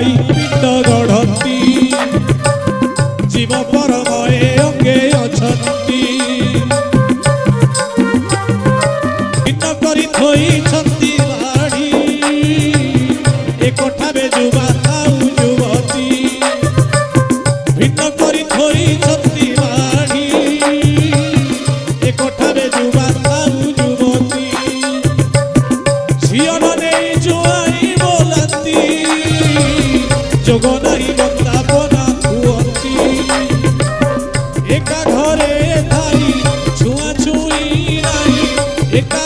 जाई पिंड गढ़ती जीव परमये अंगे अछंती पिंड करी थई छंती बाड़ी ए कोठाबे जुबा थाउ जुवती पिंड करी थई छंती बाड़ी ए कोठाबे जुबा थाउ जुवती झियन नेई जुआई बोलती जोग नहीं बंदापना हुअती एका घरे थाई छुआ छुई नहीं एका